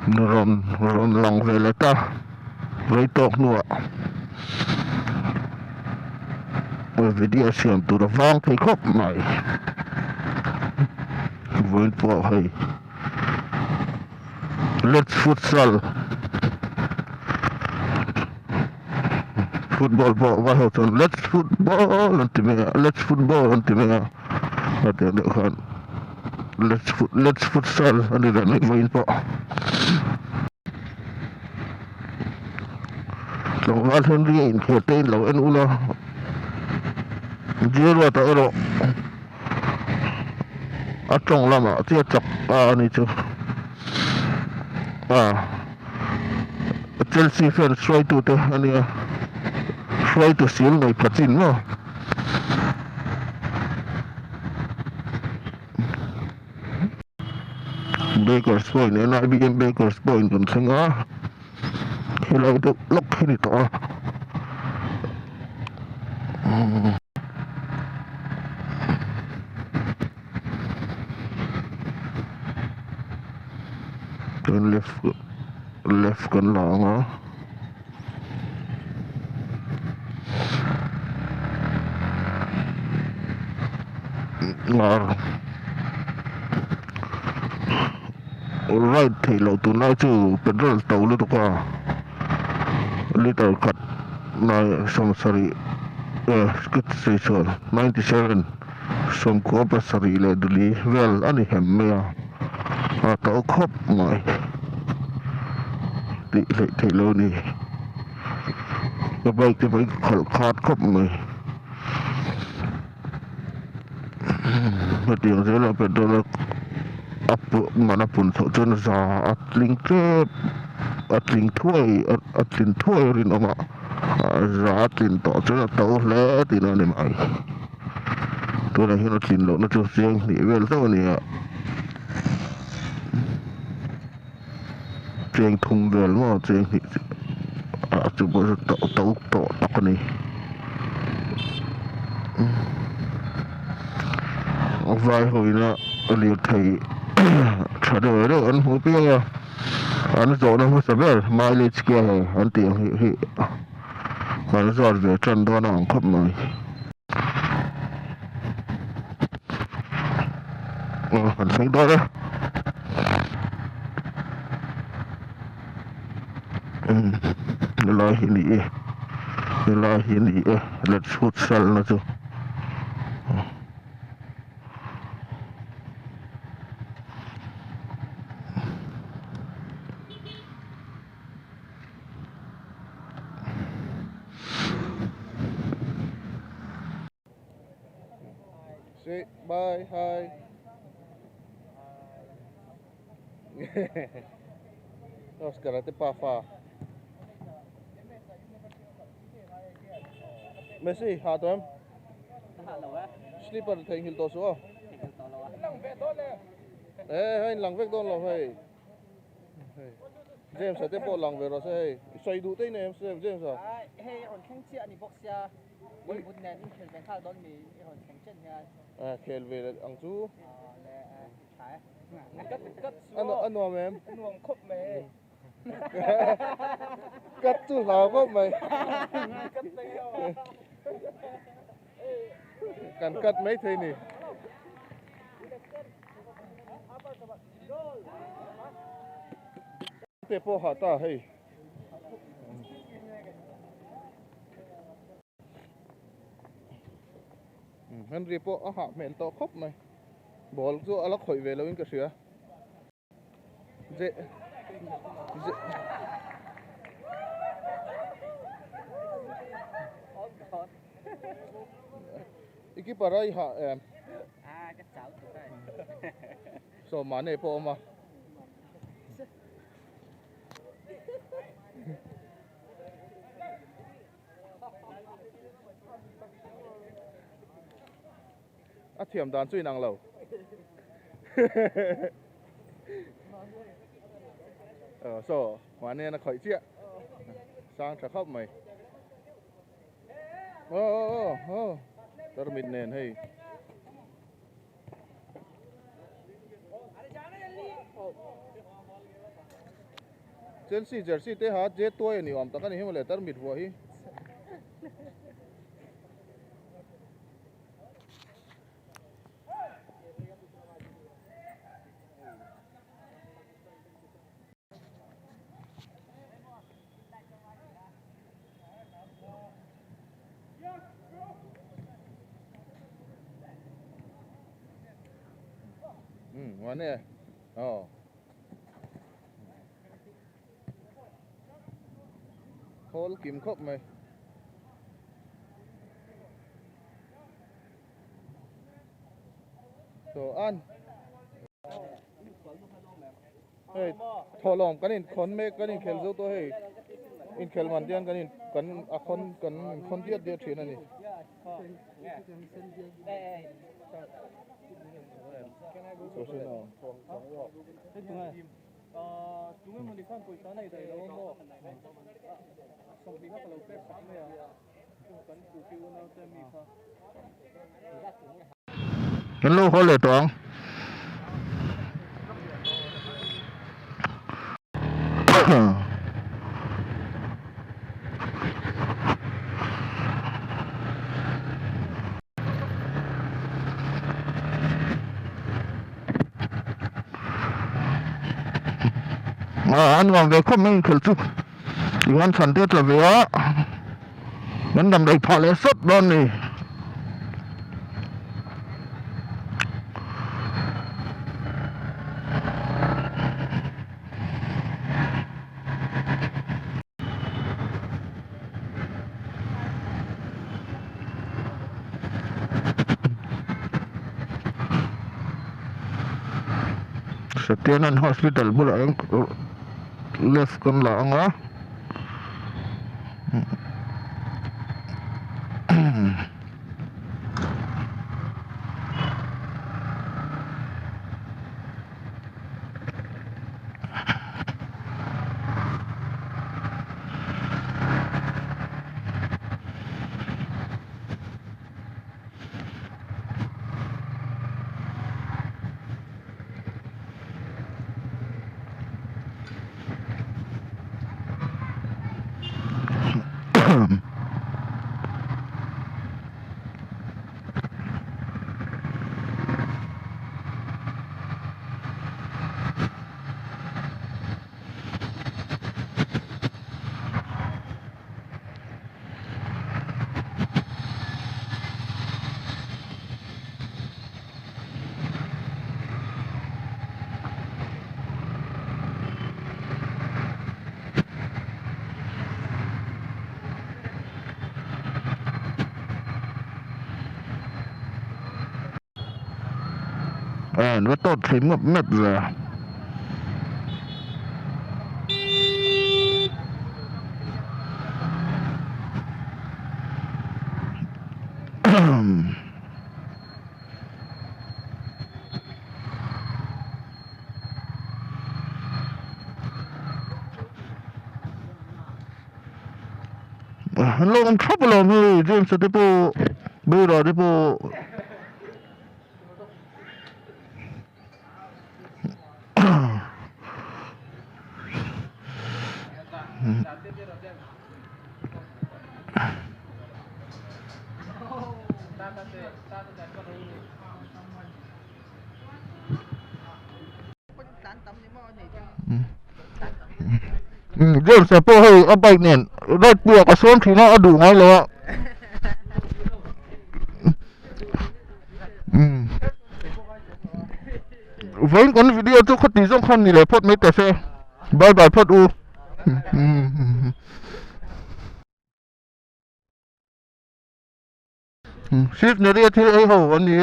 ron lang về lại ta với tóc nữa bởi vì đi xem tụi nó vang thấy khóc mày với bộ hay let's futsal football bộ vào hậu tuần let's football nanti mẹ ada kan let's futsal ada dan main po long al henry in khote lo en ula jero ta ero atong lama tia chak ni chu Chelsea fans try to seal my patin mo Baker's Point and I begin Baker's Point kan senga hello to look hini to turn left kan lang ngar right thì lâu tụi nó chứ petrol tàu luôn qua little cut này some sorry skid station 97 some copper sorry le duli well ani hem me tàu khop mai thì lâu ni cái bay khol khát khop mai mà tiếng thế là petrol apa manapun sojon za atling trip atling tuai rin ama za atling to chona tau le tina ne mai to na hino tin lo na chu siang ni vel to ni siang thum vel mo siang ni chu bo tau tak ni vai hồi na liu thei trả đời đó anh không biết anh rồi nó mới biết mileage kia này anh tiền hi anh rồi về chân đó nó khóc mày anh thấy đó đó lại hình let's futsal nó chứ Say bye, hi. Oscar, te pafa. Messi, hạ tụi em. Slipper thành hình tổ số. Ê, hay lăng vết đôn là hay. James sẽ tiếp bộ lăng về rồi sẽ xoay đủ tay này em xem James à. Hey, on kháng chia ni boxia. Bút nè, khel bên khác đón mi, on kháng chân nha. Khel về là ăn chú. Phải. Cắt anh nuông em. Nuông khóc mày. Cắt chú nào khóc mày. Cắt tay Cần cắt mấy thế này. Thế po hả ta hay. Henry po hạ mền to khóc mày. Ball cho alak khoi về lâu in cái sữa. Dễ. Iki parai ha em. Cái cháu tụi này. So mà này po mà. Thiểm đàn suy năng lầu. So mà này là khởi chuyện. Sang trả khóc mày. Tao mình nền hay. Chelsea jersey te ha je toy ni om takani hi male tar mit bo hi wane oh hol kim khop mày so an hey thò lỏng cái này khốn mê cái này khel dâu tôi hey in khel man dian cái này cần à khốn diệt diệt chuyện này so xin nào chúng mình đi khăn quỳ sáng này đầy đâu không xong đi khắp lầu phép sáng này à cần cụ kêu nào tên mi pha hello hole le tong anh vào về không mình khởi chút anh sản tiết là về á vẫn nằm đầy phá lẽ sốt đơn này Setianan hospital pula yang left kan lang ah. Nó tốt thấy mập mập rồi hello I'm trouble on me James Depo Bura Depo James Depo hơi ở bệnh nền đây bùa cả xuống thì nó đủ ngay rồi ạ với con video tôi khất tí trong khăn thì để phốt mấy tờ xe bye bye phốt u ship nữa đi thì ấy hổ anh đi